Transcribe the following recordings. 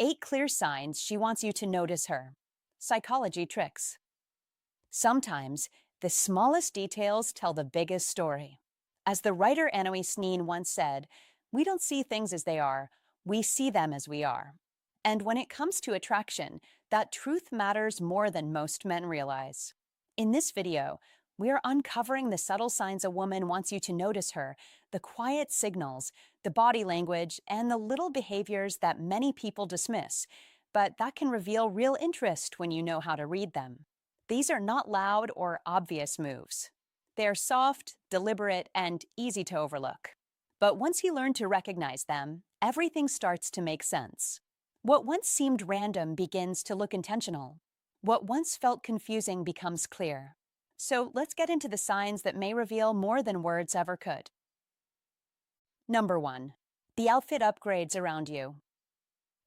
8 clear signs she wants you to notice her. Psychology tricks. Sometimes, the smallest details tell the biggest story. As the writer Anais Nin once said, we don't see things as they are, we see them as we are. And when it comes to attraction, that truth matters more than most men realize. In this video, we are uncovering the subtle signs a woman wants you to notice her, the quiet signals, the body language, and the little behaviors that many people dismiss, but that can reveal real interest when you know how to read them. These are not loud or obvious moves. They are soft, deliberate, and easy to overlook. But once you learn to recognize them, everything starts to make sense. What once seemed random begins to look intentional. What once felt confusing becomes clear. So let's get into the signs that may reveal more than words ever could. Number 1. The outfit upgrades around you.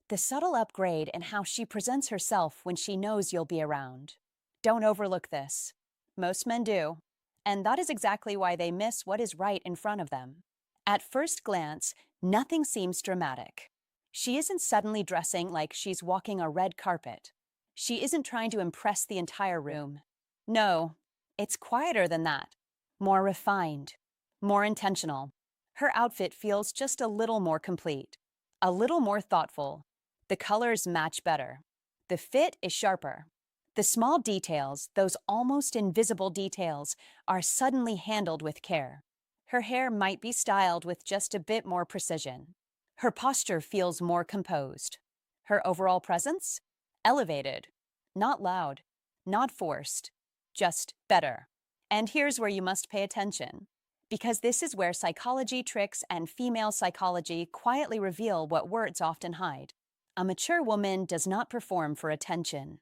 The subtle upgrade in how she presents herself when she knows you'll be around. Don't overlook this. Most men do. And that is exactly why they miss what is right in front of them. At first glance, nothing seems dramatic. She isn't suddenly dressing like she's walking a red carpet. She isn't trying to impress the entire room. No, it's quieter than that. More refined. More intentional. Her outfit feels just a little more complete. A little more thoughtful. The colors match better. The fit is sharper. The small details, those almost invisible details, are suddenly handled with care. Her hair might be styled with just a bit more precision. Her posture feels more composed. Her overall presence? Elevated. Not loud. Not forced. Just better. And here's where you must pay attention. Because this is where psychology tricks and female psychology quietly reveal what words often hide. A mature woman does not perform for attention.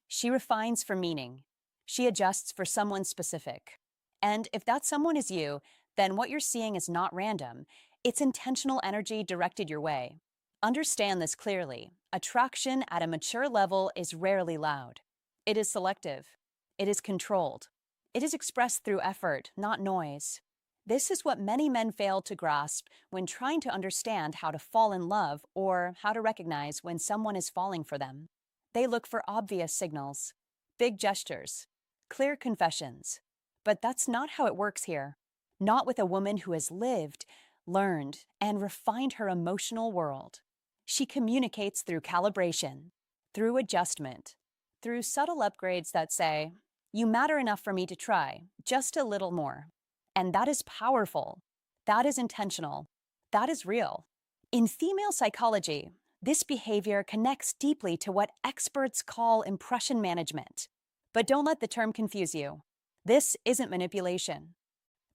She refines for meaning. She adjusts for someone specific. And if that someone is you, then what you're seeing is not random. It's intentional energy directed your way. Understand this clearly. Attraction at a mature level is rarely loud. It is selective. It is controlled. It is expressed through effort, not noise. This is what many men fail to grasp when trying to understand how to fall in love or how to recognize when someone is falling for them. They look for obvious signals, big gestures, clear confessions. But that's not how it works here. Not with a woman who has lived, learned, and refined her emotional world. She communicates through calibration, through adjustment, through subtle upgrades that say, "You matter enough for me to try, just a little more." And that is powerful. That is intentional. That is real. In female psychology, this behavior connects deeply to what experts call impression management. But don't let the term confuse you. This isn't manipulation.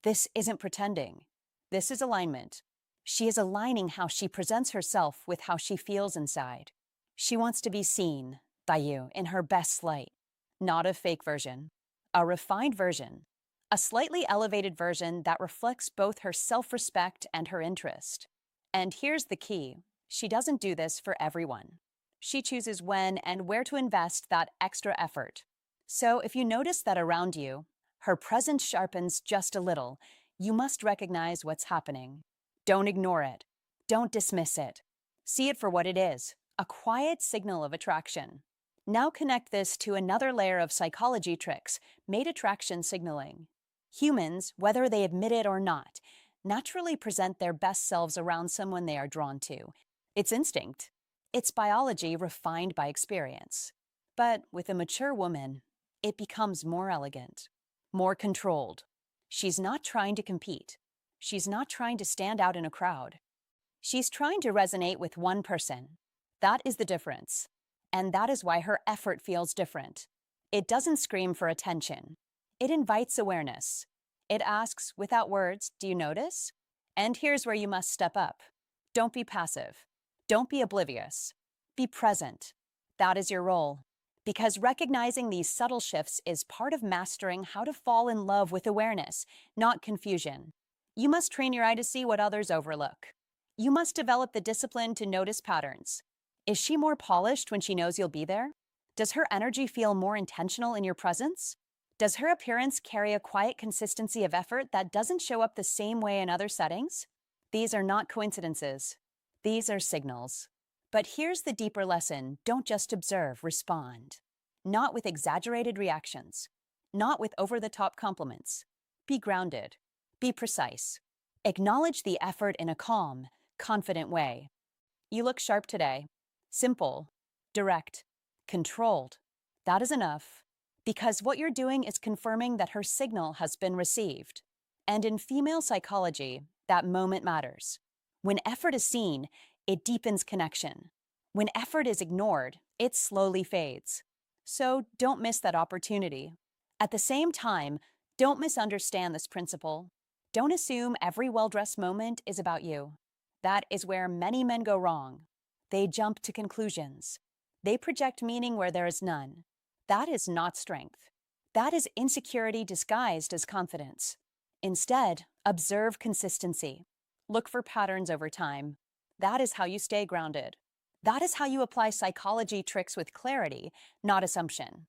This isn't pretending. This is alignment. She is aligning how she presents herself with how she feels inside. She wants to be seen by you in her best light, not a fake version, a refined version, a slightly elevated version that reflects both her self-respect and her interest. And here's the key. She doesn't do this for everyone. She chooses when and where to invest that extra effort. So if you notice that around you, her presence sharpens just a little, you must recognize what's happening. Don't ignore it. Don't dismiss it. See it for what it is, a quiet signal of attraction. Now connect this to another layer of psychology tricks, mate attraction signaling. Humans, whether they admit it or not, naturally present their best selves around someone they are drawn to. It's instinct. It's biology refined by experience. But with a mature woman, it becomes more elegant, more controlled. She's not trying to compete. She's not trying to stand out in a crowd. She's trying to resonate with one person. That is the difference. And that is why her effort feels different. It doesn't scream for attention. It invites awareness. It asks, without words, "Do you notice?" And here's where you must step up. Don't be passive. Don't be oblivious. Be present. That is your role. Because recognizing these subtle shifts is part of mastering how to fall in love with awareness, not confusion. You must train your eye to see what others overlook. You must develop the discipline to notice patterns. Is she more polished when she knows you'll be there? Does her energy feel more intentional in your presence? Does her appearance carry a quiet consistency of effort that doesn't show up the same way in other settings? These are not coincidences. These are signals. But here's the deeper lesson: don't just observe, respond. Not with exaggerated reactions, not with over the top compliments. Be grounded, be precise. Acknowledge the effort in a calm, confident way. You look sharp today. Simple, direct, controlled. That is enough, because what you're doing is confirming that her signal has been received. And in female psychology, that moment matters. When effort is seen, it deepens connection. When effort is ignored, it slowly fades. So don't miss that opportunity. At the same time, don't misunderstand this principle. Don't assume every well-dressed moment is about you. That is where many men go wrong. They jump to conclusions. They project meaning where there is none. That is not strength. That is insecurity disguised as confidence. Instead, observe consistency. Look for patterns over time. That is how you stay grounded. That is how you apply psychology tricks with clarity, not assumption.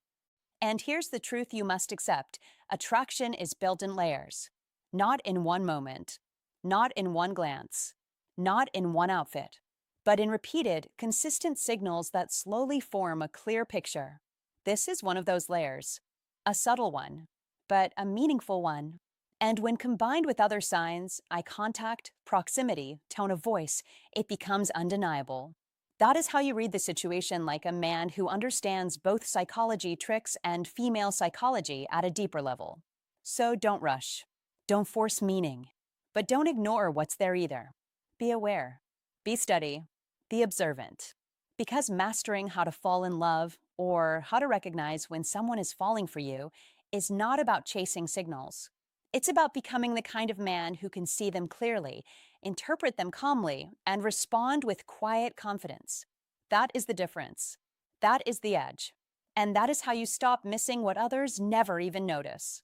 And here's the truth you must accept: attraction is built in layers, not in one moment, not in one glance, not in one outfit, but in repeated, consistent signals that slowly form a clear picture. This is one of those layers, a subtle one, but a meaningful one. And when combined with other signs, eye contact, proximity, tone of voice, it becomes undeniable. That is how you read the situation like a man who understands both psychology tricks and female psychology at a deeper level. So don't rush. Don't force meaning. But don't ignore what's there either. Be aware. Be steady. Be observant. Because mastering how to fall in love, or how to recognize when someone is falling for you, is not about chasing signals. It's about becoming the kind of man who can see them clearly, interpret them calmly, and respond with quiet confidence. That is the difference. That is the edge. And that is how you stop missing what others never even notice.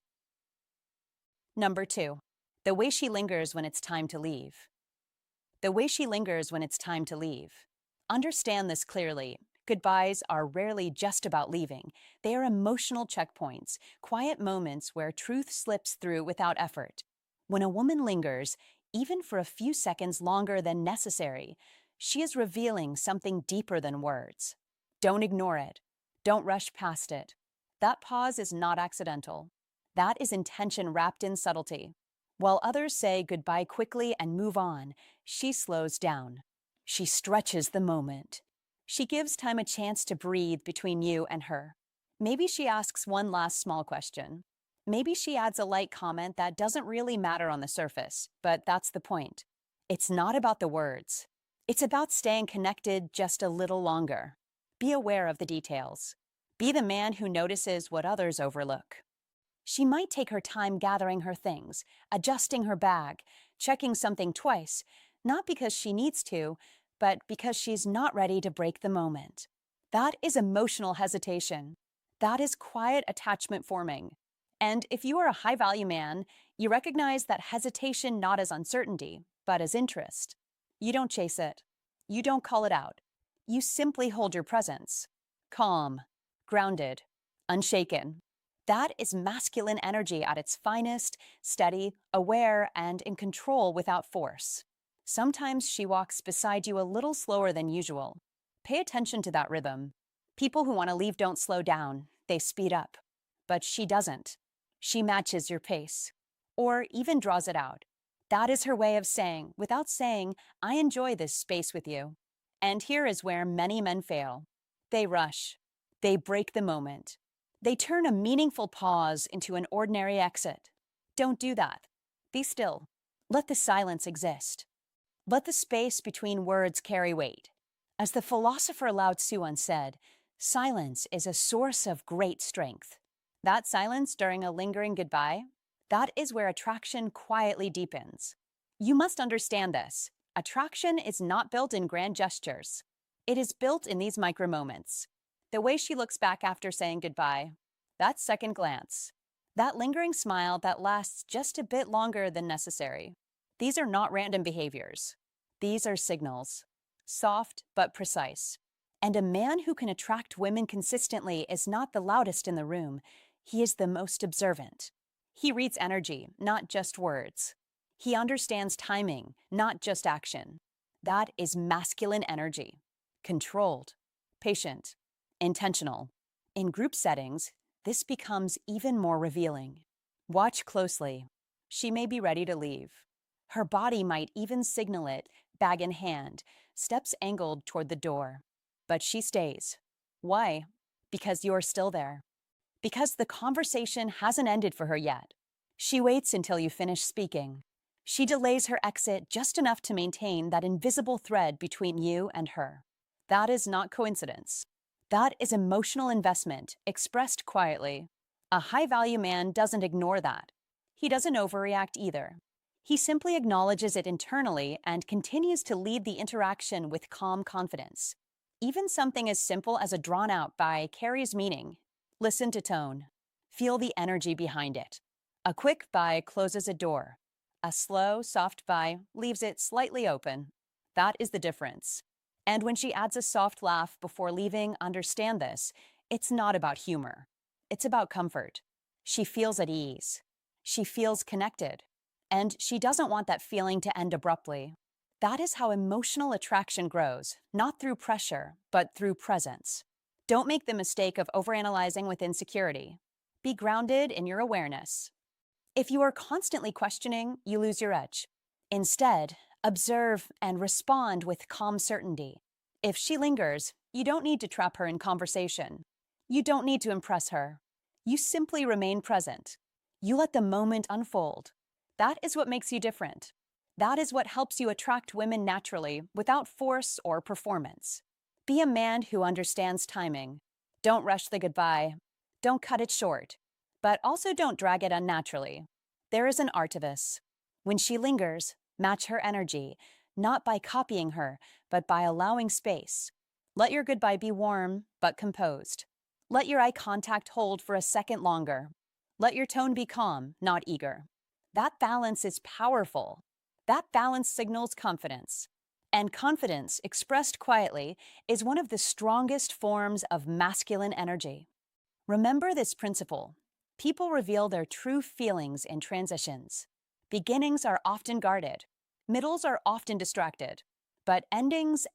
Number 2, the way she lingers when it's time to leave. The way she lingers when it's time to leave. Understand this clearly. Goodbyes are rarely just about leaving. They are emotional checkpoints, quiet moments where truth slips through without effort. When a woman lingers, even for a few seconds longer than necessary, she is revealing something deeper than words. Don't ignore it. Don't rush past it. That pause is not accidental. That is intention wrapped in subtlety. While others say goodbye quickly and move on, she slows down. She stretches the moment. She gives time a chance to breathe between you and her. Maybe she asks one last small question. Maybe she adds a light comment that doesn't really matter on the surface, but that's the point. It's not about the words. It's about staying connected just a little longer. Be aware of the details. Be the man who notices what others overlook. She might take her time gathering her things, adjusting her bag, checking something twice, not because she needs to, but because she's not ready to break the moment. That is emotional hesitation. That is quiet attachment forming. And if you are a high-value man, you recognize that hesitation not as uncertainty, but as interest. You don't chase it. You don't call it out. You simply hold your presence. Calm, grounded, unshaken. That is masculine energy at its finest, steady, aware, and in control without force. Sometimes she walks beside you a little slower than usual. Pay attention to that rhythm. People who want to leave don't slow down, they speed up. But she doesn't. She matches your pace, or even draws it out. That is her way of saying, without saying, I enjoy this space with you. And here is where many men fail. They rush. They break the moment. They turn a meaningful pause into an ordinary exit. Don't do that. Be still. Let the silence exist. Let the space between words carry weight. As the philosopher Lao Tzu once said, silence is a source of great strength. That silence during a lingering goodbye, that is where attraction quietly deepens. You must understand this. Attraction is not built in grand gestures. It is built in these micro moments. The way she looks back after saying goodbye, that second glance, that lingering smile that lasts just a bit longer than necessary. These are not random behaviors. These are signals, soft but precise. And a man who can attract women consistently is not the loudest in the room. He is the most observant. He reads energy, not just words. He understands timing, not just action. That is masculine energy. controlled, patient, intentional. In group settings, this becomes even more revealing. Watch closely. She may be ready to leave. Her body might even signal it, bag in hand, steps angled toward the door. But she stays. Why? Because you're still there. Because the conversation hasn't ended for her yet. She waits until you finish speaking. She delays her exit just enough to maintain that invisible thread between you and her. That is not coincidence. That is emotional investment expressed quietly. A high-value man doesn't ignore that. He doesn't overreact either. He simply acknowledges it internally and continues to lead the interaction with calm confidence. Even something as simple as a drawn-out bye carries meaning. Listen to tone. Feel the energy behind it. A quick bye closes a door. A slow, soft bye leaves it slightly open. That is the difference. And when she adds a soft laugh before leaving, understand this. It's not about humor. It's about comfort. She feels at ease. She feels connected. And she doesn't want that feeling to end abruptly. That is how emotional attraction grows, not through pressure, but through presence. Don't make the mistake of overanalyzing with insecurity. Be grounded in your awareness. If you are constantly questioning, you lose your edge. Instead, observe and respond with calm certainty. If she lingers, you don't need to trap her in conversation. You don't need to impress her. You simply remain present. You let the moment unfold. That is what makes you different. That is what helps you attract women naturally without force or performance. Be a man who understands timing. Don't rush the goodbye. Don't cut it short. But also don't drag it unnaturally. There is an art to this. When she lingers, match her energy, not by copying her, but by allowing space. Let your goodbye be warm, but composed. Let your eye contact hold for a second longer. Let your tone be calm, not eager. That balance is powerful. That balance signals confidence. And confidence, expressed quietly, is one of the strongest forms of masculine energy. Remember this principle. People reveal their true feelings in transitions. Beginnings are often guarded. Middles are often distracted. But endings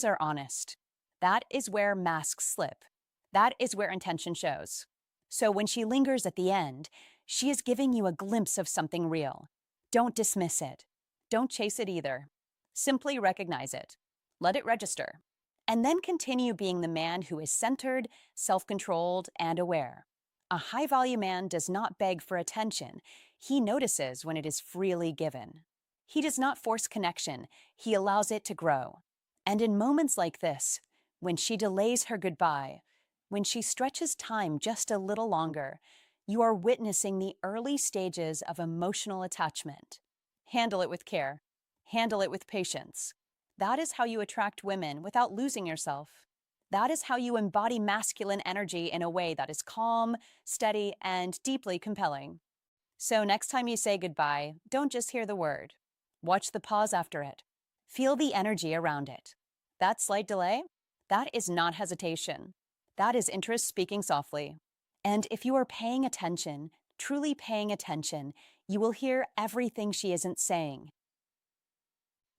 are honest. That is where masks slip. That is where intention shows. So when she lingers at the end, she is giving you a glimpse of something real. Don't dismiss it. Don't chase it either. Simply recognize it. Let it register. And then continue being the man who is centered, self-controlled, and aware. A high-value man does not beg for attention. He notices when it is freely given. He does not force connection. He allows it to grow. And in moments like this, when she delays her goodbye, when she stretches time just a little longer, you are witnessing the early stages of emotional attachment. Handle it with care. Handle it with patience. That is how you attract women without losing yourself. That is how you embody masculine energy in a way that is calm, steady, and deeply compelling. So next time you say goodbye, don't just hear the word. Watch the pause after it. Feel the energy around it. That slight delay? That is not hesitation. That is interest speaking softly. And if you are paying attention, truly paying attention, you will hear everything she isn't saying.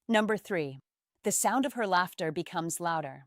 Number 3. The sound of her laughter becomes louder.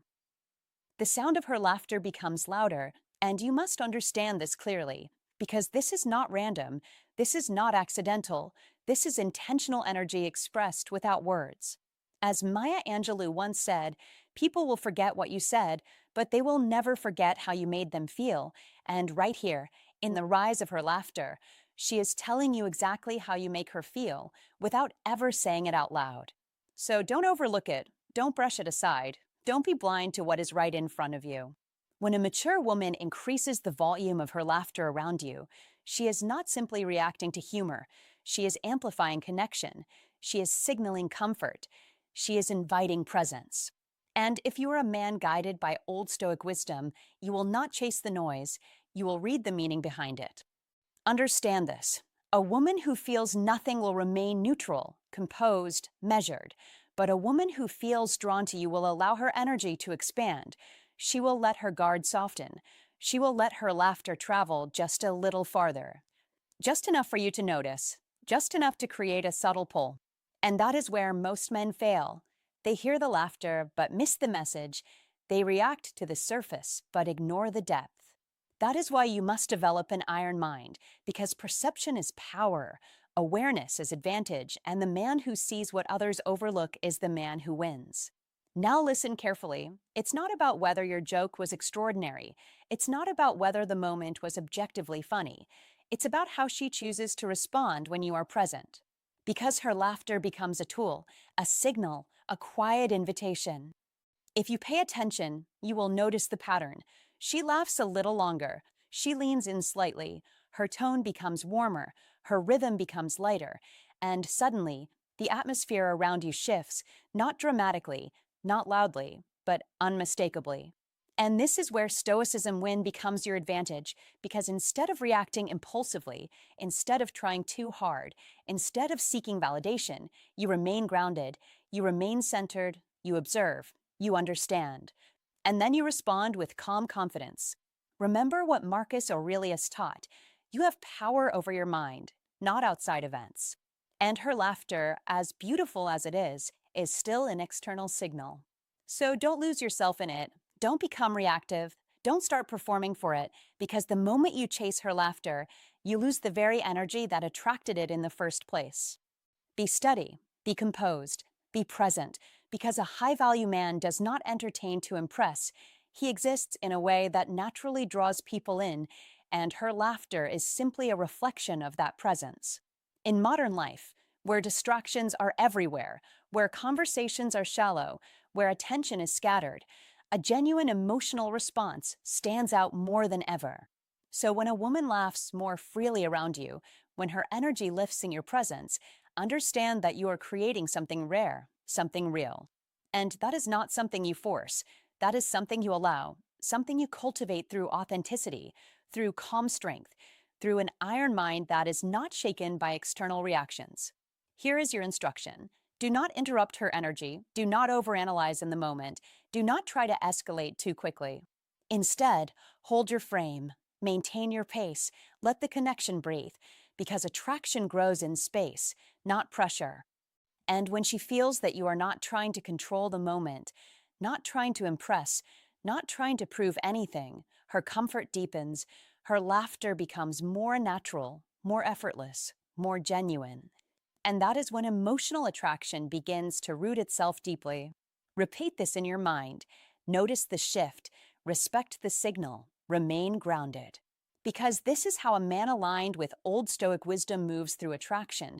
The sound of her laughter becomes louder, and you must understand this clearly, because this is not random, this is not accidental, this is intentional energy expressed without words. As Maya Angelou once said, people will forget what you said, but they will never forget how you made them feel, and right here, in the rise of her laughter, she is telling you exactly how you make her feel, without ever saying it out loud. So don't overlook it, don't brush it aside, don't be blind to what is right in front of you. When a mature woman increases the volume of her laughter around you, she is not simply reacting to humor, she is amplifying connection, she is signaling comfort, she is inviting presence. And if you are a man guided by old Stoic wisdom, you will not chase the noise, you will read the meaning behind it. Understand this. A woman who feels nothing will remain neutral, composed, measured. But a woman who feels drawn to you will allow her energy to expand. She will let her guard soften. She will let her laughter travel just a little farther. Just enough for you to notice. Just enough to create a subtle pull. And that is where most men fail. They hear the laughter, but miss the message. They react to the surface but ignore the depth. That is why you must develop an iron mind, because perception is power, awareness is advantage, and the man who sees what others overlook is the man who wins. Now listen carefully. It's not about whether your joke was extraordinary. It's not about whether the moment was objectively funny. It's about how she chooses to respond when you are present. Because her laughter becomes a tool, a signal, a quiet invitation. If you pay attention, you will notice the pattern. She laughs a little longer. She leans in slightly. Her tone becomes warmer. Her rhythm becomes lighter. And suddenly, the atmosphere around you shifts, not dramatically, not loudly, but unmistakably. And this is where Stoicism win becomes your advantage, because instead of reacting impulsively, instead of trying too hard, instead of seeking validation, you remain grounded, you remain centered, you observe, you understand. And then you respond with calm confidence. Remember what Marcus Aurelius taught. You have power over your mind, not outside events. And her laughter, as beautiful as it is still an external signal. So don't lose yourself in it. Don't become reactive. Don't start performing for it, because the moment you chase her laughter, you lose the very energy that attracted it in the first place. Be steady, be composed, be present, because a high-value man does not entertain to impress. He exists in a way that naturally draws people in, and her laughter is simply a reflection of that presence. In modern life, where distractions are everywhere, where conversations are shallow, where attention is scattered, a genuine emotional response stands out more than ever. So when a woman laughs more freely around you, when her energy lifts in your presence, understand that you are creating something rare, something real. And that is not something you force. That is something you allow, something you cultivate through authenticity, through calm strength, through an iron mind that is not shaken by external reactions. Here is your instruction. Do not interrupt her energy. Do not overanalyze in the moment. Do not try to escalate too quickly. Instead, hold your frame. Maintain your pace. Let the connection breathe, because attraction grows in space, not pressure. And when she feels that you are not trying to control the moment, not trying to impress, not trying to prove anything, her comfort deepens, her laughter becomes more natural, more effortless, more genuine. And that is when emotional attraction begins to root itself deeply. Repeat this in your mind. Notice the shift. Respect the signal. Remain grounded. Because this is how a man aligned with old Stoic wisdom moves through attraction.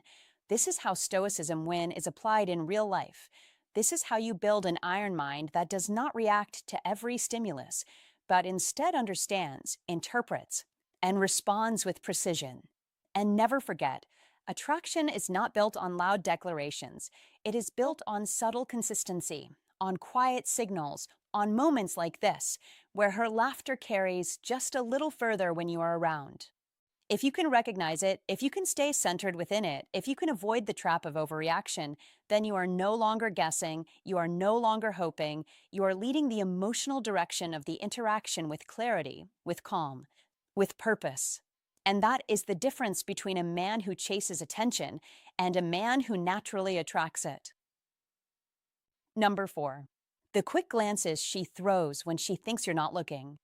This is how Stoicism win is applied in real life. This is how you build an iron mind that does not react to every stimulus, but instead understands, interprets, and responds with precision. And never forget, attraction is not built on loud declarations. It is built on subtle consistency, on quiet signals, on moments like this, where her laughter carries just a little further when you are around. If you can recognize it, if you can stay centered within it, if you can avoid the trap of overreaction, then you are no longer guessing, you are no longer hoping, you are leading the emotional direction of the interaction with clarity, with calm, with purpose. And that is the difference between a man who chases attention and a man who naturally attracts it. Number 4. The quick glances she throws when she thinks you're not looking.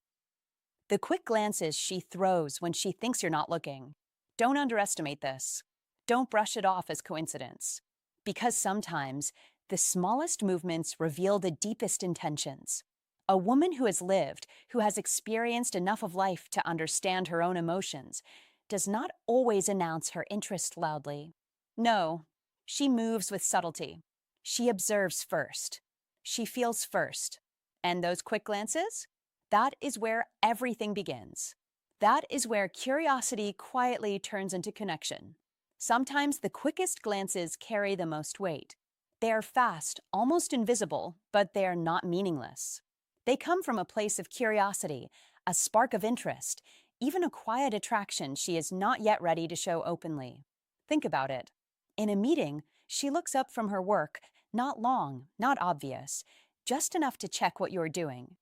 The quick glances she throws when she thinks you're not looking. Don't underestimate this. Don't brush it off as coincidence. Because sometimes the smallest movements reveal the deepest intentions. A woman who has lived, who has experienced enough of life to understand her own emotions, does not always announce her interest loudly. No, she moves with subtlety. She observes first. She feels first. And those quick glances? That is where everything begins. That is where curiosity quietly turns into connection. Sometimes the quickest glances carry the most weight. They are fast, almost invisible, but they are not meaningless. They come from a place of curiosity, a spark of interest, even a quiet attraction she is not yet ready to show openly. Think about it. In a meeting, she looks up from her work, not long, not obvious, just enough to check what you're doing.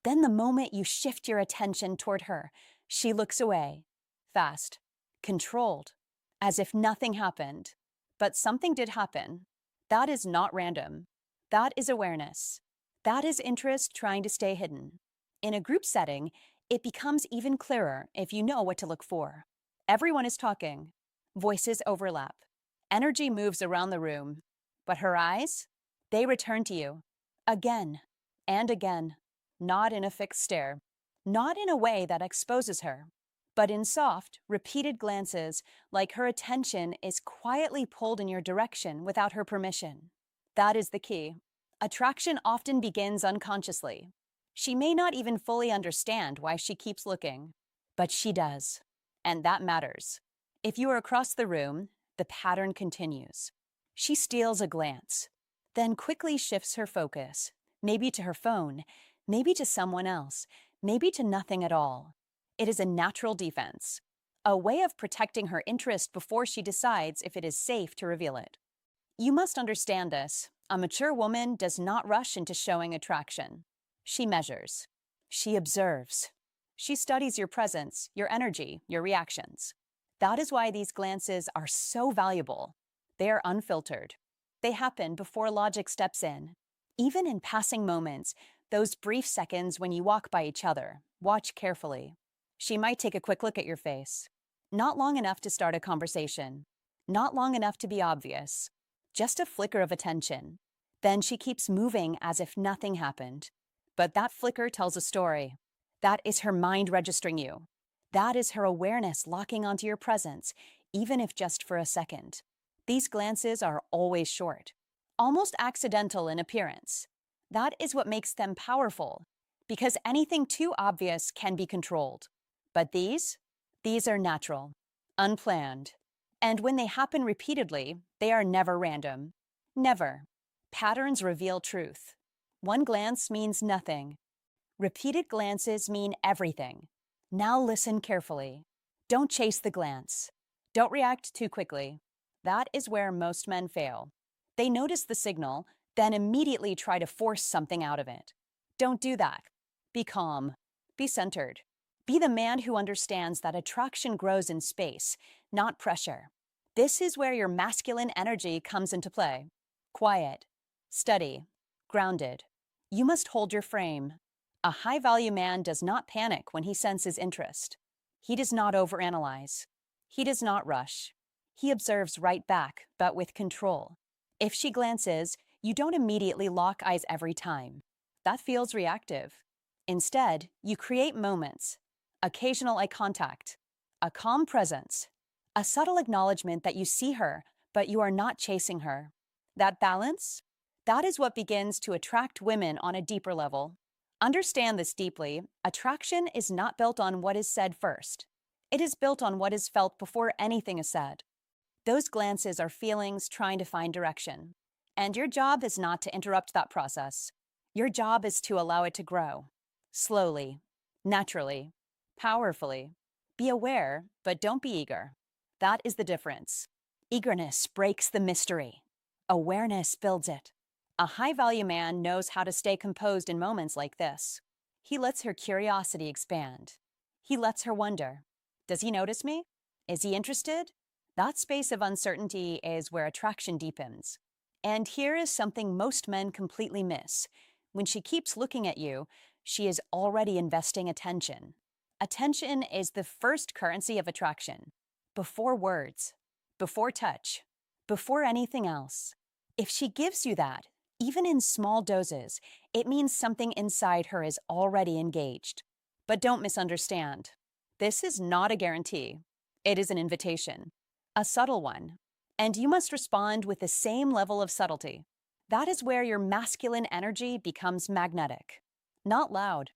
Then the moment you shift your attention toward her, she looks away, fast, controlled, as if nothing happened. But something did happen. That is not random. That is awareness. That is interest trying to stay hidden. In a group setting, it becomes even clearer if you know what to look for. Everyone is talking. Voices overlap. Energy moves around the room. But her eyes? They return to you. Again and again. Not in a fixed stare. Not in a way that exposes her. But in soft, repeated glances, like her attention is quietly pulled in your direction without her permission. That is the key. Attraction often begins unconsciously. She may not even fully understand why she keeps looking, but she does. And that matters. If you are across the room, the pattern continues. She steals a glance, then quickly shifts her focus, maybe to her phone, maybe to someone else, maybe to nothing at all. It is a natural defense, a way of protecting her interest before she decides if it is safe to reveal it. You must understand this. A mature woman does not rush into showing attraction. She measures. She observes. She studies your presence, your energy, your reactions. That is why these glances are so valuable. They are unfiltered. They happen before logic steps in. Even in passing moments, those brief seconds when you walk by each other, watch carefully. She might take a quick look at your face. Not long enough to start a conversation. Not long enough to be obvious. Just a flicker of attention. Then she keeps moving as if nothing happened. But that flicker tells a story. That is her mind registering you. That is her awareness locking onto your presence, even if just for a second. These glances are always short, almost accidental in appearance. That is what makes them powerful, because anything too obvious can be controlled. But these are natural, unplanned. And when they happen repeatedly, they are never random. Never. Patterns reveal truth. One glance means nothing. Repeated glances mean everything. Now listen carefully. Don't chase the glance. Don't react too quickly. That is where most men fail. They notice the signal, then immediately try to force something out of it. Don't do that. Be calm. Be centered. Be the man who understands that attraction grows in space, not pressure. This is where your masculine energy comes into play. Quiet, steady, grounded. You must hold your frame. A high-value man does not panic when he senses interest. He does not overanalyze. He does not rush. He observes right back, but with control. If she glances, you don't immediately lock eyes every time. That feels reactive. Instead, you create moments, occasional eye contact, a calm presence, a subtle acknowledgement that you see her, but you are not chasing her. That balance? That is what begins to attract women on a deeper level. Understand this deeply. Attraction is not built on what is said first. It is built on what is felt before anything is said. Those glances are feelings trying to find direction. And your job is not to interrupt that process. Your job is to allow it to grow. Slowly, naturally, powerfully. Be aware, but don't be eager. That is the difference. Eagerness breaks the mystery. Awareness builds it. A high-value man knows how to stay composed in moments like this. He lets her curiosity expand. He lets her wonder. Does he notice me? Is he interested? That space of uncertainty is where attraction deepens. And here is something most men completely miss. When she keeps looking at you, she is already investing attention. Attention is the first currency of attraction. Before words, before touch, before anything else. If she gives you that, even in small doses, it means something inside her is already engaged. But don't misunderstand. This is not a guarantee. It is an invitation, a subtle one. And you must respond with the same level of subtlety. That is where your masculine energy becomes magnetic. Not loud,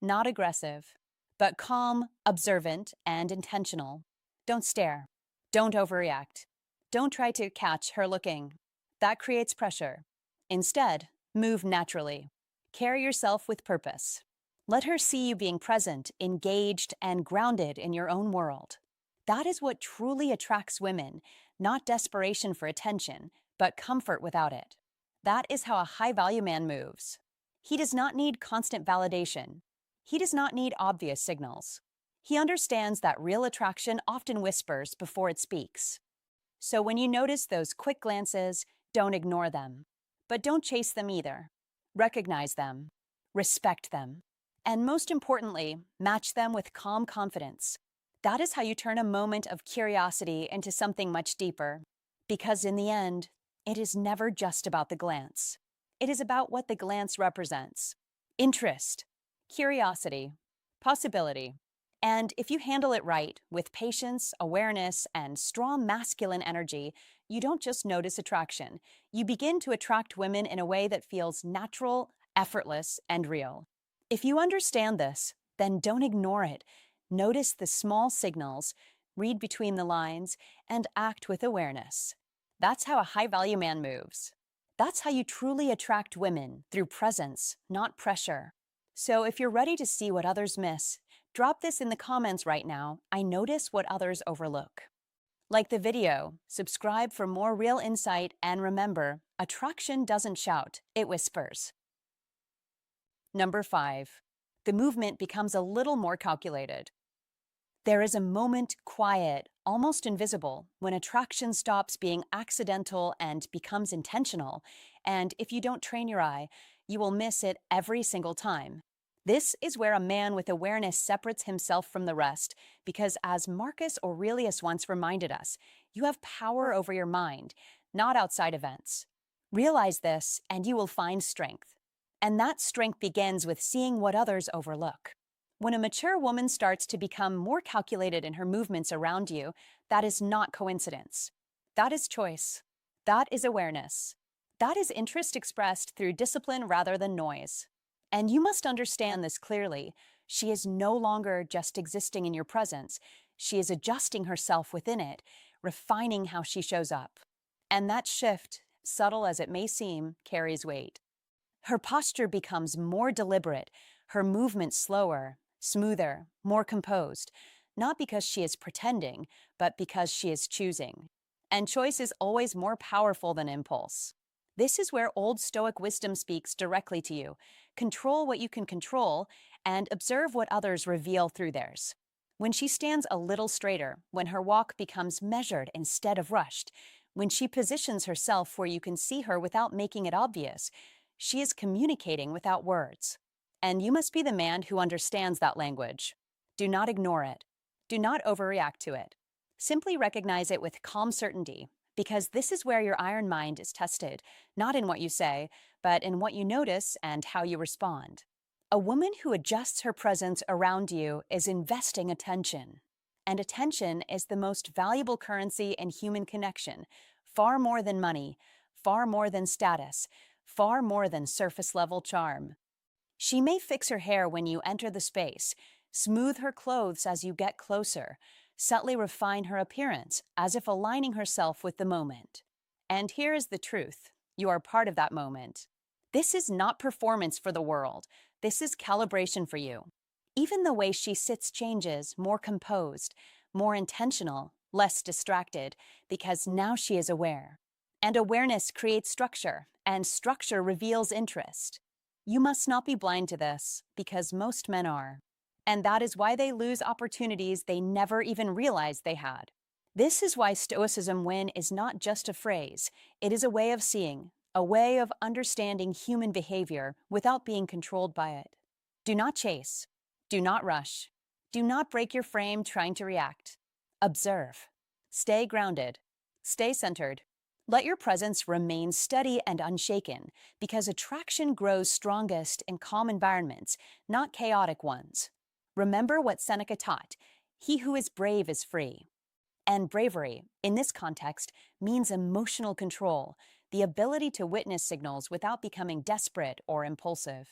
not aggressive, but calm, observant, and intentional. Don't stare. Don't overreact. Don't try to catch her looking. That creates pressure. Instead, move naturally. Carry yourself with purpose. Let her see you being present, engaged, and grounded in your own world. That is what truly attracts women, not desperation for attention, but comfort without it. That is how a high-value man moves. He does not need constant validation. He does not need obvious signals. He understands that real attraction often whispers before it speaks. So when you notice those quick glances, don't ignore them. But don't chase them either. Recognize them, respect them, and most importantly, match them with calm confidence. That is how you turn a moment of curiosity into something much deeper. Because in the end, it is never just about the glance. It is about what the glance represents: interest, curiosity, possibility. And if you handle it right, with patience, awareness, and strong masculine energy, you don't just notice attraction. You begin to attract women in a way that feels natural, effortless, and real. If you understand this, then don't ignore it. Notice the small signals, read between the lines, and act with awareness. That's how a high value man moves. That's how you truly attract women, through presence, not pressure. So if you're ready to see what others miss, drop this in the comments right now. I notice what others overlook. Like the video, subscribe for more real insight, and remember, attraction doesn't shout, it whispers. Number 5. The movement becomes a little more calculated. There is a moment, quiet, almost invisible, when attraction stops being accidental and becomes intentional, and if you don't train your eye, you will miss it every single time. This is where a man with awareness separates himself from the rest, because as Marcus Aurelius once reminded us, you have power over your mind, not outside events. Realize this, and you will find strength. And that strength begins with seeing what others overlook. When a mature woman starts to become more calculated in her movements around you, that is not coincidence. That is choice. That is awareness. That is interest expressed through discipline rather than noise. And you must understand this clearly. She is no longer just existing in your presence. She is adjusting herself within it, refining how she shows up. And that shift, subtle as it may seem, carries weight. Her posture becomes more deliberate, her movement slower, smoother, more composed, not because she is pretending, but because she is choosing. And choice is always more powerful than impulse. This is where old Stoic wisdom speaks directly to you. Control what you can control, and observe what others reveal through theirs. When she stands a little straighter, when her walk becomes measured instead of rushed, when she positions herself where you can see her without making it obvious, she is communicating without words. And you must be the man who understands that language. Do not ignore it. Do not overreact to it. Simply recognize it with calm certainty, because this is where your iron mind is tested, not in what you say, but in what you notice and how you respond. A woman who adjusts her presence around you is investing attention. And attention is the most valuable currency in human connection, far more than money, far more than status, far more than surface-level charm. She may fix her hair when you enter the space, smooth her clothes as you get closer, subtly refine her appearance as if aligning herself with the moment. And here is the truth: you are part of that moment. This is not performance for the world. This is calibration for you. Even the way she sits changes, more composed, more intentional, less distracted, because now she is aware. And awareness creates structure, and structure reveals interest. You must not be blind to this, because most men are. And that is why they lose opportunities they never even realized they had. This is why Stoicism win is not just a phrase. It is a way of seeing, a way of understanding human behavior without being controlled by it. Do not chase. Do not rush. Do not break your frame trying to react. Observe. Stay grounded. Stay centered. Let your presence remain steady and unshaken, because attraction grows strongest in calm environments, not chaotic ones. Remember what Seneca taught: he who is brave is free. And bravery, in this context, means emotional control, the ability to witness signals without becoming desperate or impulsive.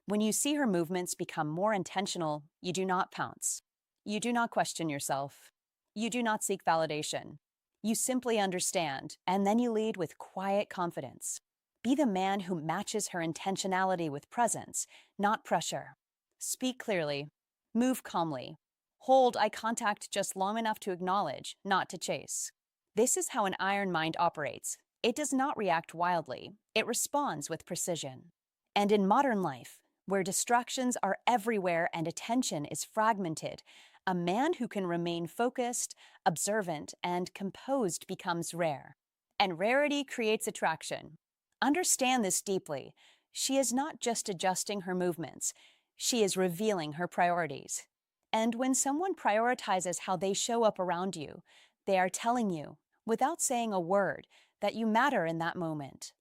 When you see her movements become more intentional, you do not pounce. You do not question yourself. You do not seek validation. You simply understand, and then you lead with quiet confidence. Be the man who matches her intentionality with presence, not pressure. Speak clearly. Move calmly. Hold eye contact just long enough to acknowledge, not to chase. This is how an iron mind operates. It does not react wildly. It responds with precision. And in modern life, where distractions are everywhere and attention is fragmented, a man who can remain focused, observant, and composed becomes rare. And rarity creates attraction. Understand this deeply. She is not just adjusting her movements, she is revealing her priorities. And when someone prioritizes how they show up around you, they are telling you, without saying a word, that you matter in that moment.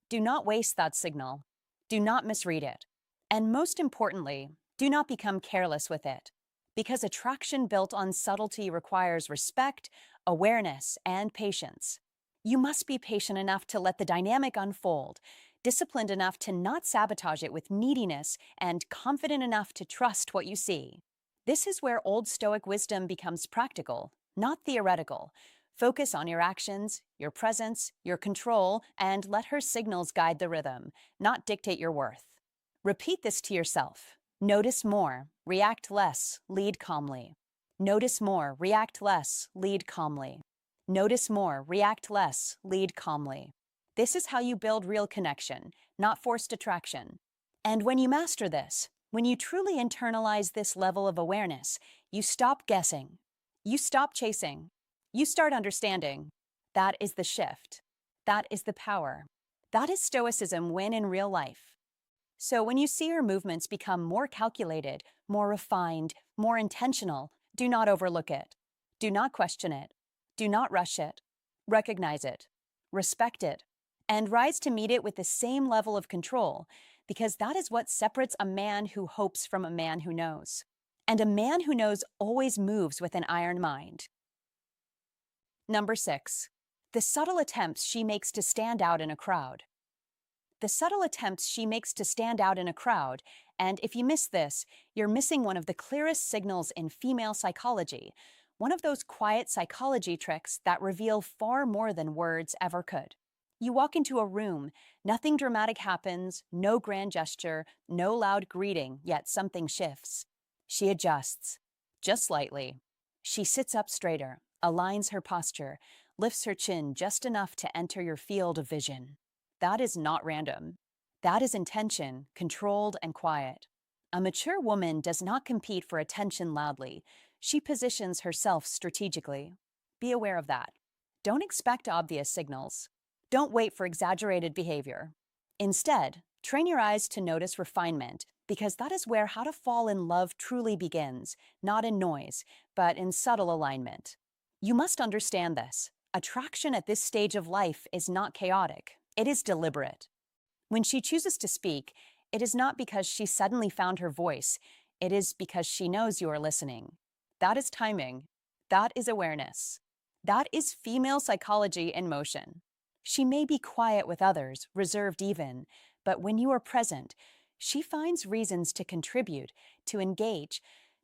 Do not waste that signal. Do not misread it. And most importantly, do not become careless with it. Because attraction built on subtlety requires respect, awareness, and patience. You must be patient enough to let the dynamic unfold, disciplined enough to not sabotage it with neediness, and confident enough to trust what you see. This is where old Stoic wisdom becomes practical, not theoretical. Focus on your actions, your presence, your control, and let her signals guide the rhythm, not dictate your worth. Repeat this to yourself. Notice more, react less, lead calmly. Notice more, react less, lead calmly. Notice more, react less, lead calmly. This is how you build real connection, not forced attraction. And when you master this, when you truly internalize this level of awareness, you stop guessing. You stop chasing. You start understanding. That is the shift. That is the power. That is Stoicism when in real life. So when you see her movements become more calculated, more refined, more intentional, do not overlook it. Do not question it. Do not rush it. Recognize it. Respect it. And rise to meet it with the same level of control, because that is what separates a man who hopes from a man who knows. And a man who knows always moves with an iron mind. Number 6. The subtle attempts she makes to stand out in a crowd. The subtle attempts she makes to stand out in a crowd, and if you miss this, you're missing one of the clearest signals in female psychology, one of those quiet psychology tricks that reveal far more than words ever could. You walk into a room, nothing dramatic happens, no grand gesture, no loud greeting, yet something shifts. She adjusts, just slightly. She sits up straighter, aligns her posture, lifts her chin just enough to enter your field of vision. That is not random. That is intention, controlled and quiet. A mature woman does not compete for attention loudly. She positions herself strategically. Be aware of that. Don't expect obvious signals. Don't wait for exaggerated behavior. Instead, train your eyes to notice refinement, because that is where how to fall in love truly begins, not in noise, but in subtle alignment. You must understand this. Attraction at this stage of life is not chaotic. It is deliberate. When she chooses to speak, it is not because she suddenly found her voice. It is because she knows you are listening. That is timing. That is awareness. That is female psychology in motion. She may be quiet with others, reserved even, but when you are present, she finds reasons to contribute, to engage,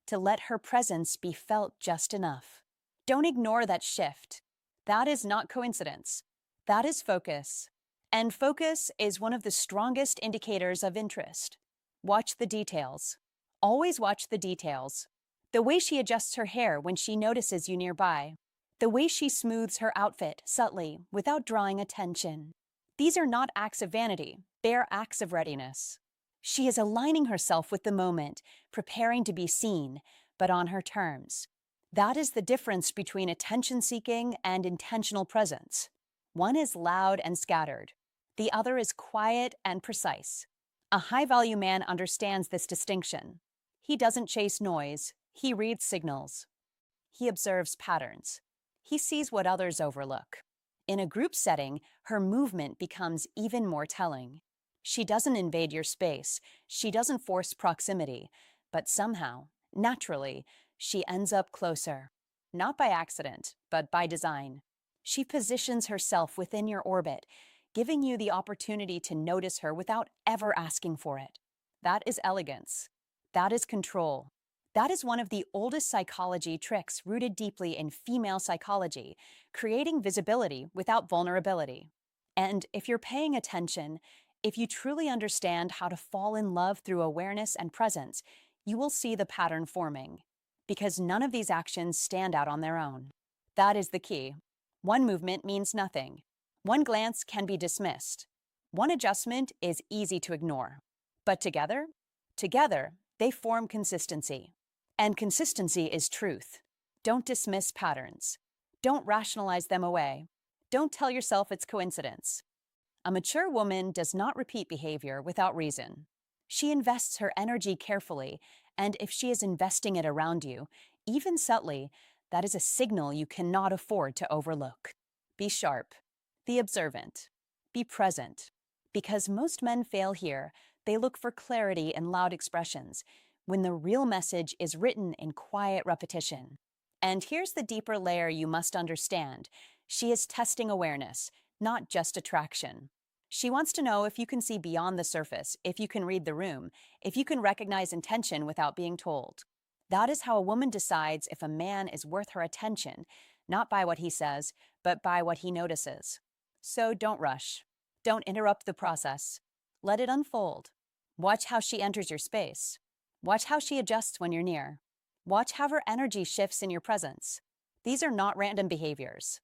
to let her presence be felt just enough. Don't ignore that shift. That is not coincidence. That is focus. And focus is one of the strongest indicators of interest. Watch the details. Always watch the details. The way she adjusts her hair when she notices you nearby. The way she smooths her outfit subtly without drawing attention. These are not acts of vanity, they are acts of readiness. She is aligning herself with the moment, preparing to be seen, but on her terms. That is the difference between attention-seeking and intentional presence. One is loud and scattered. The other is quiet and precise. A high-value man understands this distinction. He doesn't chase noise. He reads signals. He observes patterns. He sees what others overlook. In a group setting, her movement becomes even more telling. She doesn't invade your space. She doesn't force proximity. But somehow, naturally, she ends up closer. Not by accident, but by design. She positions herself within your orbit, giving you the opportunity to notice her without ever asking for it. That is elegance. That is control. That is one of the oldest psychology tricks rooted deeply in female psychology, creating visibility without vulnerability. And if you're paying attention, if you truly understand how to fall in love through awareness and presence, you will see the pattern forming. Because none of these actions stand out on their own. That is the key. One movement means nothing. One glance can be dismissed. One adjustment is easy to ignore. But together, they form consistency. And consistency is truth. Don't dismiss patterns. Don't rationalize them away. Don't tell yourself it's coincidence. A mature woman does not repeat behavior without reason. She invests her energy carefully, and if she is investing it around you, even subtly, that is a signal you cannot afford to overlook. Be sharp. Be observant. Be present. Because most men fail here, they look for clarity in loud expressions, when the real message is written in quiet repetition. And here's the deeper layer you must understand. She is testing awareness, not just attraction. She wants to know if you can see beyond the surface, if you can read the room, if you can recognize intention without being told. That is how a woman decides if a man is worth her attention, not by what he says, but by what he notices. So don't rush. Don't interrupt the process. Let it unfold. Watch how she enters your space. Watch how she adjusts when you're near. Watch how her energy shifts in your presence. These are not random behaviors.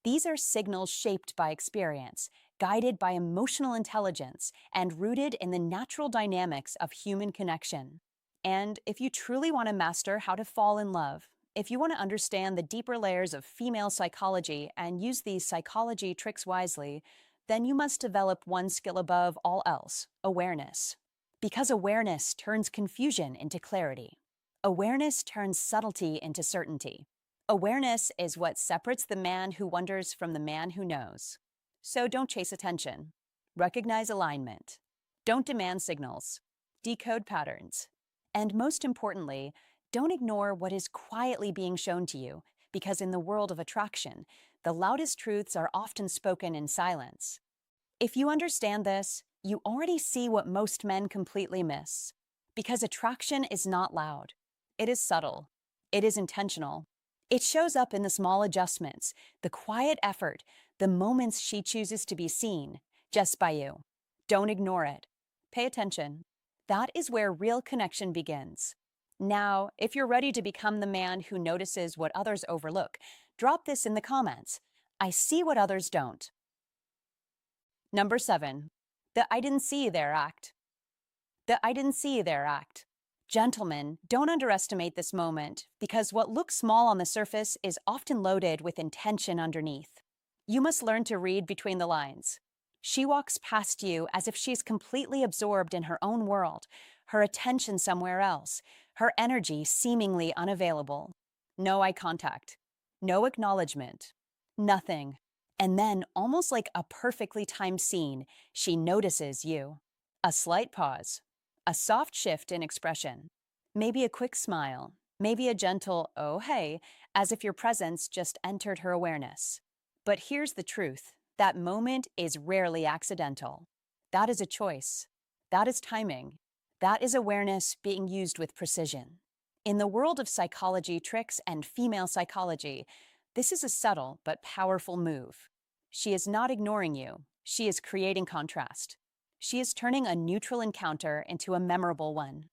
These are signals shaped by experience, guided by emotional intelligence, and rooted in the natural dynamics of human connection. And if you truly want to master how to fall in love, if you want to understand the deeper layers of female psychology and use these psychology tricks wisely, then you must develop one skill above all else: awareness. Because awareness turns confusion into clarity. Awareness turns subtlety into certainty. Awareness is what separates the man who wonders from the man who knows. So don't chase attention. Recognize alignment. Don't demand signals. Decode patterns. And most importantly, don't ignore what is quietly being shown to you, because in the world of attraction, the loudest truths are often spoken in silence. If you understand this, you already see what most men completely miss. Because attraction is not loud. It is subtle. It is intentional. It shows up in the small adjustments, the quiet effort, the moments she chooses to be seen, just by you. Don't ignore it. Pay attention. That is where real connection begins. Now, if you're ready to become the man who notices what others overlook, drop this in the comments. I see what others don't. Number 7. The I didn't see there act. The I didn't see there act. Gentlemen, don't underestimate this moment, because what looks small on the surface is often loaded with intention underneath. You must learn to read between the lines. She walks past you as if she's completely absorbed in her own world, her attention somewhere else, her energy seemingly unavailable. No eye contact, no acknowledgement, nothing. And then, almost like a perfectly timed scene, she notices you. A slight pause, a soft shift in expression, maybe a quick smile, maybe a gentle, oh hey, as if your presence just entered her awareness. But here's the truth: that moment is rarely accidental. That is a choice. That is timing. That is awareness being used with precision. In the world of psychology tricks and female psychology, this is a subtle but powerful move. She is not ignoring you. She is creating contrast. She is turning a neutral encounter into a memorable one.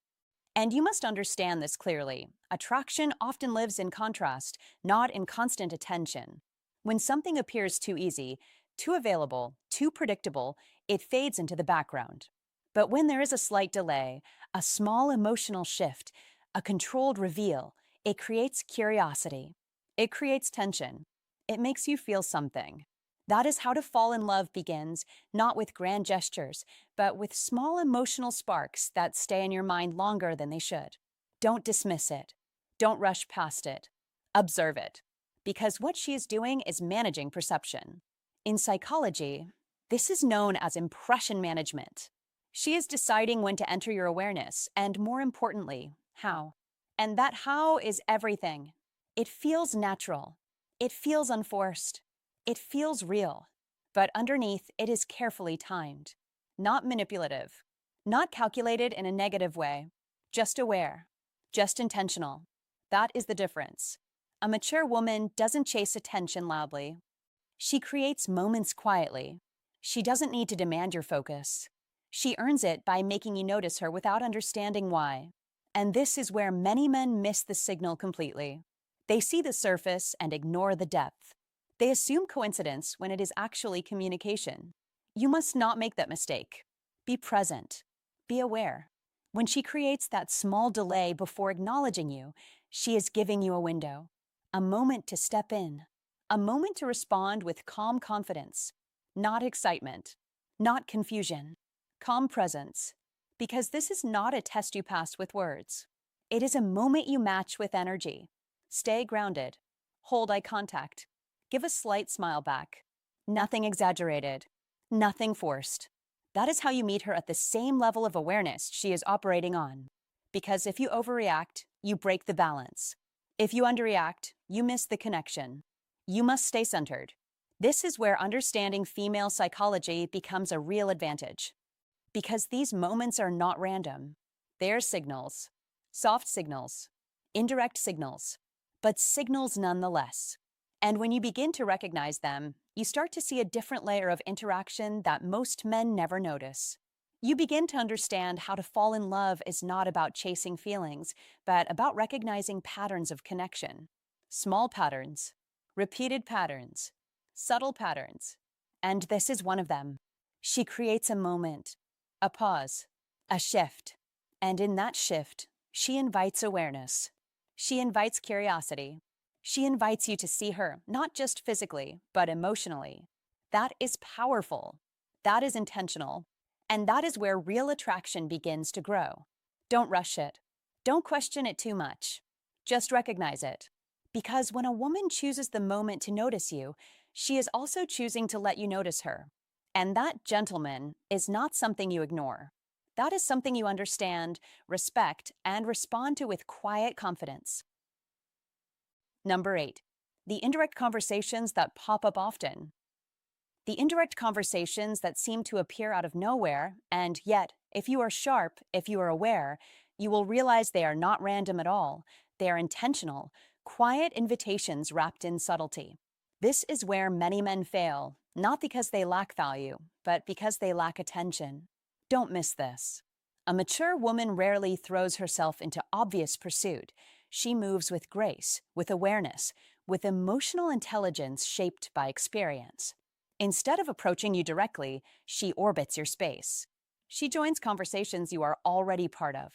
And you must understand this clearly. Attraction often lives in contrast, not in constant attention. When something appears too easy, too available, too predictable, it fades into the background. But when there is a slight delay, a small emotional shift, a controlled reveal, it creates curiosity. It creates tension. It makes you feel something. That is how to fall in love begins, not with grand gestures, but with small emotional sparks that stay in your mind longer than they should. Don't dismiss it. Don't rush past it. Observe it. Because what she is doing is managing perception. In psychology, this is known as impression management. She is deciding when to enter your awareness, and more importantly, how. And that how is everything. It feels natural. It feels unforced. It feels real. But underneath, it is carefully timed. Not manipulative. Not calculated in a negative way. Just aware. Just intentional. That is the difference. A mature woman doesn't chase attention loudly. She creates moments quietly. She doesn't need to demand your focus. She earns it by making you notice her without understanding why. And this is where many men miss the signal completely. They see the surface and ignore the depth. They assume coincidence when it is actually communication. You must not make that mistake. Be present. Be aware. When she creates that small delay before acknowledging you, she is giving you a window, a moment to step in, a moment to respond with calm confidence, not excitement. not confusion. Calm presence. Because this is not a test you pass with words. It is a moment you match with energy. Stay grounded. Hold eye contact. Give a slight smile back. Nothing exaggerated. Nothing forced. That is how you meet her at the same level of awareness she is operating on. Because if you overreact, you break the balance. If you underreact, you miss the connection. You must stay centered. This is where understanding female psychology becomes a real advantage. Because these moments are not random. They're signals. Soft signals. Indirect signals. But signals nonetheless. And when you begin to recognize them, you start to see a different layer of interaction that most men never notice. You begin to understand how to fall in love is not about chasing feelings, but about recognizing patterns of connection. Small patterns, repeated patterns, subtle patterns. And this is one of them. She creates a moment, a pause, a shift. And in that shift, she invites awareness. She invites curiosity. She invites you to see her, not just physically, but emotionally. That is powerful. That is intentional. And that is where real attraction begins to grow. Don't rush it. Don't question it too much. Just recognize it. Because when a woman chooses the moment to notice you, she is also choosing to let you notice her. And that, gentleman, is not something you ignore. That is something you understand, respect, and respond to with quiet confidence. Number 8, the indirect conversations that pop up often. The indirect conversations that seem to appear out of nowhere, and yet, if you are sharp, if you are aware, you will realize they are not random at all. They are intentional, quiet invitations wrapped in subtlety. This is where many men fail, not because they lack value, but because they lack attention. Don't miss this. A mature woman rarely throws herself into obvious pursuit. She moves with grace, with awareness, with emotional intelligence shaped by experience. Instead of approaching you directly, she orbits your space. She joins conversations you are already part of.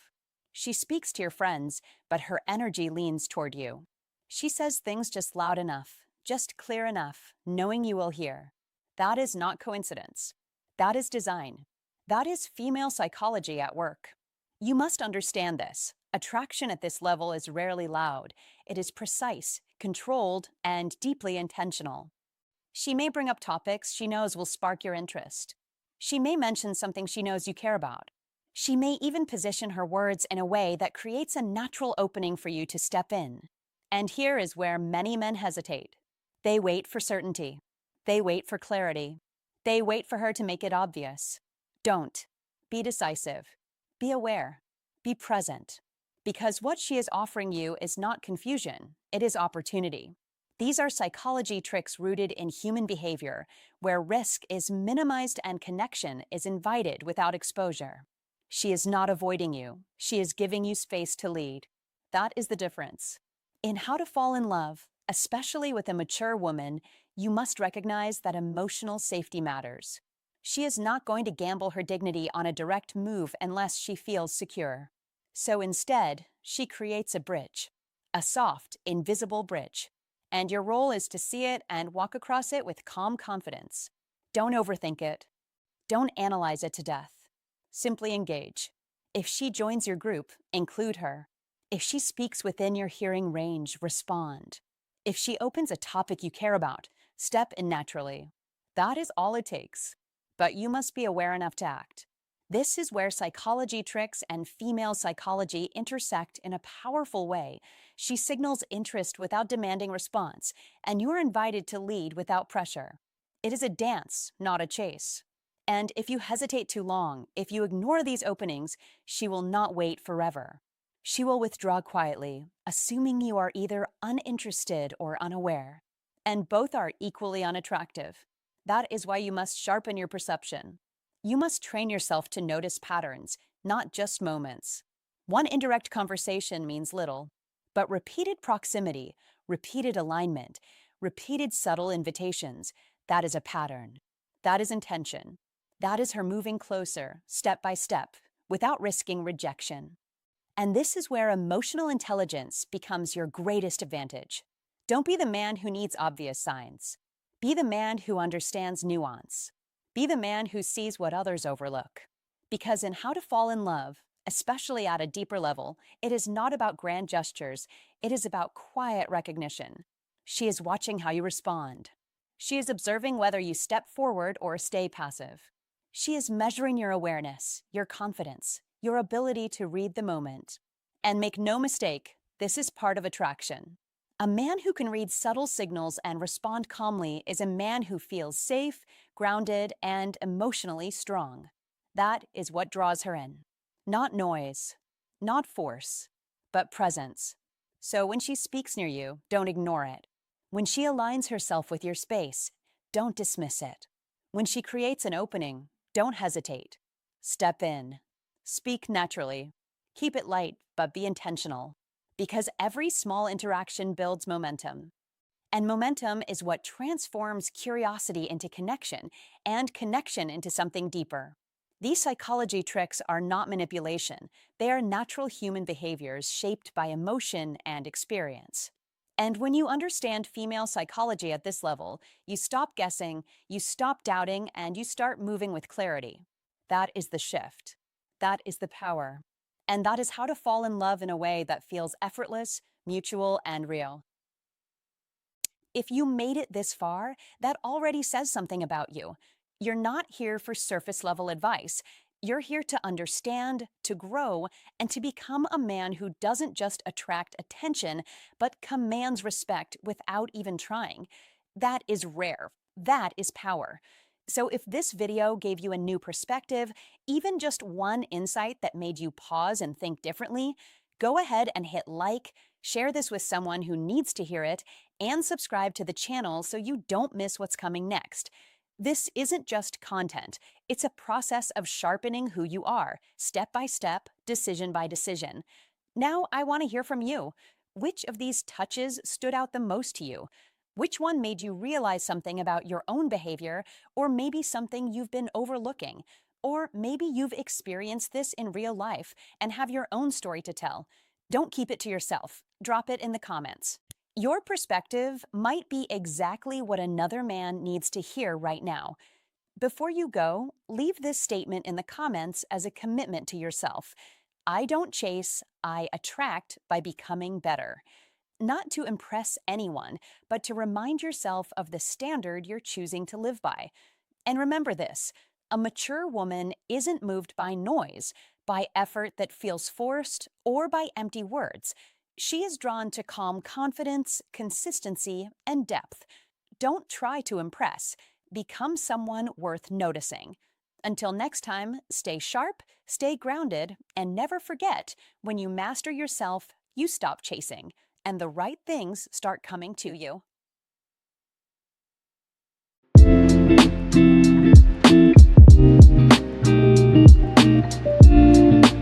She speaks to your friends, but her energy leans toward you. She says things just loud enough, just clear enough, knowing you will hear. That is not coincidence. That is design. That is female psychology at work. You must understand this. Attraction at this level is rarely loud. It is precise, controlled, and deeply intentional. She may bring up topics she knows will spark your interest. She may mention something she knows you care about. She may even position her words in a way that creates a natural opening for you to step in. And here is where many men hesitate. They wait for certainty. They wait for clarity. They wait for her to make it obvious. Don't. Be decisive. Be aware. Be present. Because what she is offering you is not confusion, it is opportunity. These are psychology tricks rooted in human behavior, where risk is minimized and connection is invited without exposure. She is not avoiding you. She is giving you space to lead. That is the difference. In how to fall in love, especially with a mature woman, you must recognize that emotional safety matters. She is not going to gamble her dignity on a direct move unless she feels secure. So instead, she creates a bridge, a soft, invisible bridge. And your role is to see it and walk across it with calm confidence. Don't overthink it. Don't analyze it to death. Simply engage. If she joins your group, include her. If she speaks within your hearing range, respond. If she opens a topic you care about, step in naturally. That is all it takes. But you must be aware enough to act. This is where psychology tricks and female psychology intersect in a powerful way. She signals interest without demanding response, and you are invited to lead without pressure. It is a dance, not a chase. And if you hesitate too long, if you ignore these openings, she will not wait forever. She will withdraw quietly, assuming you are either uninterested or unaware. And both are equally unattractive. That is why you must sharpen your perception. You must train yourself to notice patterns, not just moments. One indirect conversation means little, but repeated proximity, repeated alignment, repeated subtle invitations, that is a pattern. That is intention. That is her moving closer, step by step, without risking rejection. And this is where emotional intelligence becomes your greatest advantage. Don't be the man who needs obvious signs. Be the man who understands nuance. Be the man who sees what others overlook. Because in How to Fall in Love, especially at a deeper level, it is not about grand gestures, it is about quiet recognition. She is watching how you respond. She is observing whether you step forward or stay passive. She is measuring your awareness, your confidence, your ability to read the moment. And make no mistake, this is part of attraction. A man who can read subtle signals and respond calmly is a man who feels safe, grounded, and emotionally strong. That is what draws her in. Not noise, not force, but presence. So when she speaks near you, don't ignore it. When she aligns herself with your space, don't dismiss it. When she creates an opening, don't hesitate. Step in. Speak naturally. Keep it light, but be intentional. Because every small interaction builds momentum. And momentum is what transforms curiosity into connection and connection into something deeper. These psychology tricks are not manipulation. They are natural human behaviors shaped by emotion and experience. And when you understand female psychology at this level, you stop guessing, you stop doubting, and you start moving with clarity. That is the shift. That is the power. And that is how to fall in love in a way that feels effortless, mutual, and real. If you made it this far, that already says something about you. You're not here for surface level advice. You're here to understand, to grow, and to become a man who doesn't just attract attention, but commands respect without even trying. That is rare. That is power. So if this video gave you a new perspective, even just one insight that made you pause and think differently, go ahead and hit like, share this with someone who needs to hear it, and subscribe to the channel so you don't miss what's coming next. This isn't just content, it's a process of sharpening who you are, step by step, decision by decision. Now I want to hear from you. Which of these touches stood out the most to you? Which one made you realize something about your own behavior, or maybe something you've been overlooking? Or maybe you've experienced this in real life and have your own story to tell. Don't keep it to yourself. Drop it in the comments. Your perspective might be exactly what another man needs to hear right now. Before you go, leave this statement in the comments as a commitment to yourself. I don't chase, I attract by becoming better. Not to impress anyone, but to remind yourself of the standard you're choosing to live by. And remember this, a mature woman isn't moved by noise, by effort that feels forced, or by empty words. She is drawn to calm confidence, consistency, and depth. Don't try to impress. Become someone worth noticing. Until next time, stay sharp, stay grounded, and never forget, when you master yourself, you stop chasing, and the right things start coming to you.